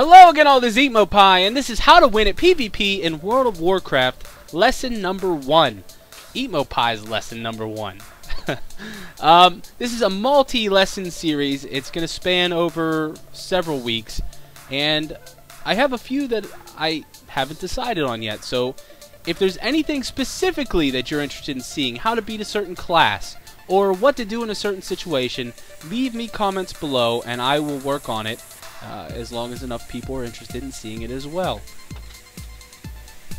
Hello again, all this is Eatmopie, and this is how to win at PvP in World of Warcraft, lesson number 1. Eatmopie's lesson number 1. This is a multi-lesson series. It's going to span over several weeks, and I have a few that I haven't decided on yet. So if there's anything specifically that you're interested in seeing, how to beat a certain class, or what to do in a certain situation, leave me comments below and I will work on it. As long as enough people are interested in seeing it as well.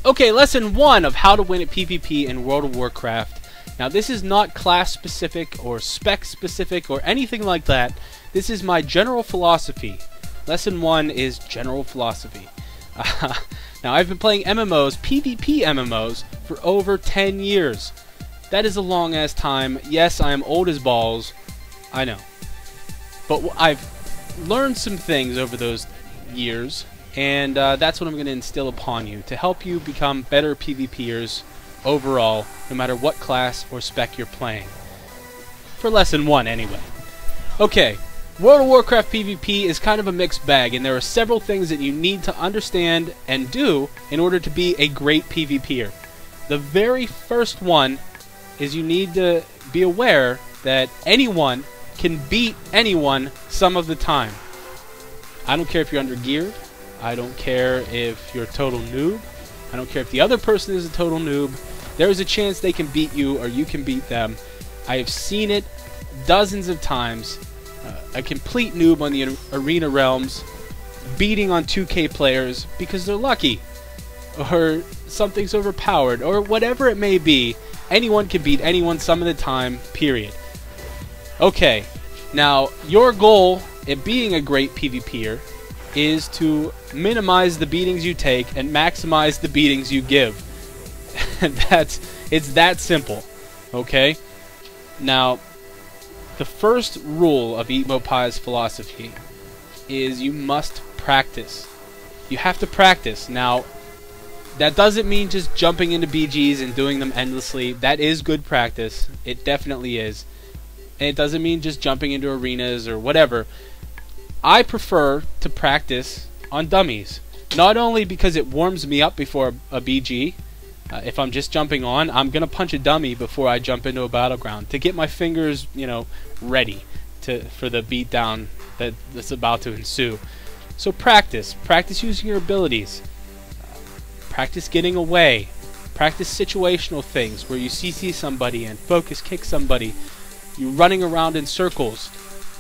Okay, lesson 1 of how to win at PvP in World of Warcraft. Now this is not class specific or spec specific or anything like that. This is my general philosophy. Lesson 1 is general philosophy. Now I've been playing MMOs, PvP MMOs, for over 10 years. That is a long ass time. Yes, I am old as balls. I know. But I've learned some things over those years, and that's what I'm going to instill upon you to help you become better PvPers overall, no matter what class or spec you're playing. For lesson 1 anyway. Okay, World of Warcraft PvP is kind of a mixed bag, and there are several things that you need to understand and do in order to be a great PvPer. The very first one is you need to be aware that anyone can beat anyone some of the time. I don't care if you're undergeared. I don't care if you're a total noob. I don't care if the other person is a total noob. There is a chance they can beat you or you can beat them. I have seen it dozens of times. A complete noob on the arena realms beating on 2K players because they're lucky, or something's overpowered, or whatever it may be. Anyone can beat anyone some of the time, period. Okay, now your goal in being a great PvPer is to minimize the beatings you take and maximize the beatings you give. It's that simple. Okay? Now, the first rule of Eatmopie's philosophy is you must practice. You have to practice. Now, that doesn't mean just jumping into BGs and doing them endlessly. That is good practice. It definitely is. And it doesn't mean just jumping into arenas or whatever. I prefer to practice on dummies. Not only because it warms me up before a BG. If I'm just jumping on, I'm going to punch a dummy before I jump into a battleground to get my fingers, ready for the beatdown that's about to ensue. So practice. Practice using your abilities. Practice getting away. Practice situational things where you CC somebody and focus kick somebody. You're running around in circles.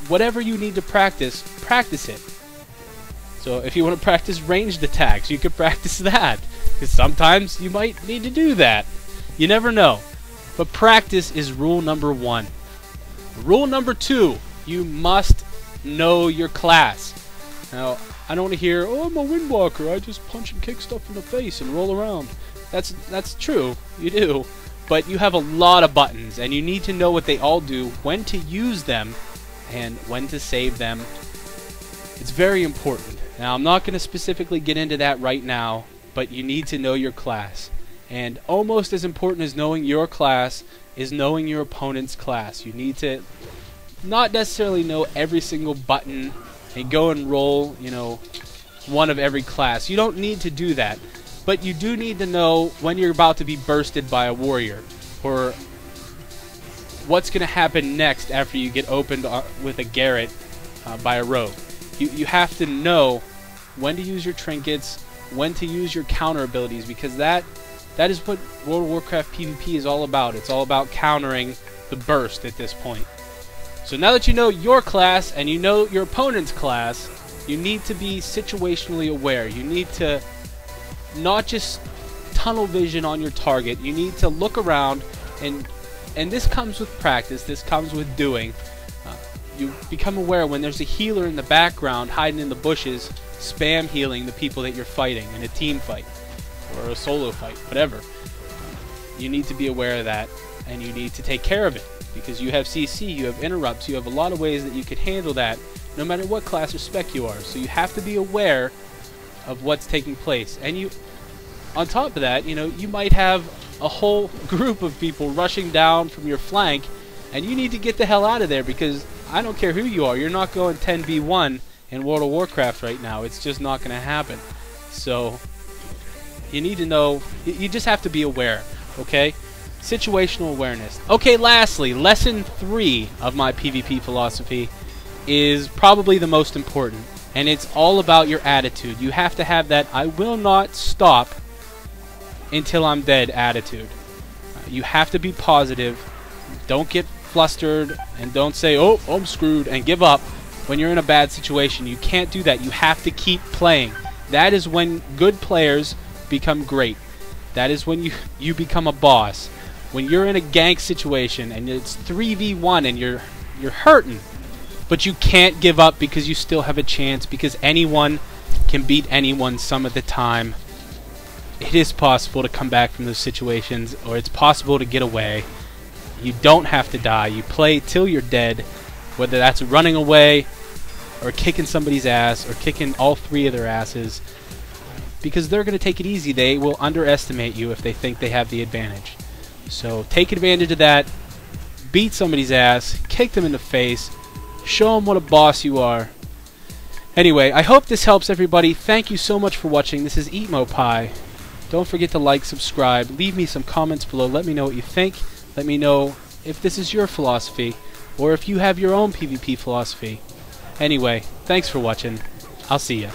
Whatever you need to practice, practice it. So if you want to practice ranged attacks, you can practice that. Because sometimes you might need to do that. You never know. But practice is rule number 1. Rule number 2, you must know your class. Now, I don't want to hear, oh, I'm a Windwalker, I just punch and kick stuff in the face and roll around. That's true, you do. But you have a lot of buttons, and you need to know what they all do, when to use them, and when to save them. It's very important. Now, I'm not going to specifically get into that right now, but you need to know your class. And almost as important as knowing your class is knowing your opponent's class. You need to not necessarily know every single button and go and roll, one of every class. You don't need to do that. But you do need to know when you're about to be bursted by a warrior, or what's going to happen next after you get opened with a Garret by a rogue. You have to know when to use your trinkets, when to use your counter abilities, because that is what World of Warcraft PvP is all about. It's all about countering the burst at this point. So now that you know your class and you know your opponent's class, you need to be situationally aware. You need to not just tunnel vision on your target. You need to look around, and this comes with practice. This comes with doing. You become aware when there's a healer in the background hiding in the bushes, spam healing the people that you're fighting in a team fight or a solo fight, whatever. You need to be aware of that, and you need to take care of it, because you have CC, you have interrupts, you have a lot of ways that you could handle that no matter what class or spec you are. So you have to be aware of what's taking place. And you, on top of that, you might have a whole group of people rushing down from your flank, and you need to get the hell out of there, because I don't care who you are, you're not going 10v1 in World of Warcraft right now. It's just not going to happen. So you need to know, you just have to be aware, okay? Situational awareness. Okay, lastly, lesson 3 of my PvP philosophy is probably the most important, and it's all about your attitude. You have to have that I will not stop until I'm dead attitude. You have to be positive. Don't get flustered and don't say, oh, I'm screwed, and give up when you're in a bad situation. You can't do that. You have to keep playing. That is when good players become great. That is when you become a boss. When you're in a gank situation and it's 3v1 and you're hurting, but you can't give up because you still have a chance, because anyone can beat anyone some of the time. It is possible to come back from those situations, or it's possible to get away. You don't have to die. You play till you're dead, whether that's running away or kicking somebody's ass or kicking all 3 of their asses, because they're going to take it easy. They will underestimate you if they think they have the advantage. So take advantage of that. Beat somebody's ass. Kick them in the face. Show them what a boss you are. Anyway, I hope this helps everybody. Thank you so much for watching. This is Eatmopie. Don't forget to like, subscribe, leave me some comments below. Let me know what you think. Let me know if this is your philosophy, or if you have your own PvP philosophy. Anyway, thanks for watching. I'll see ya.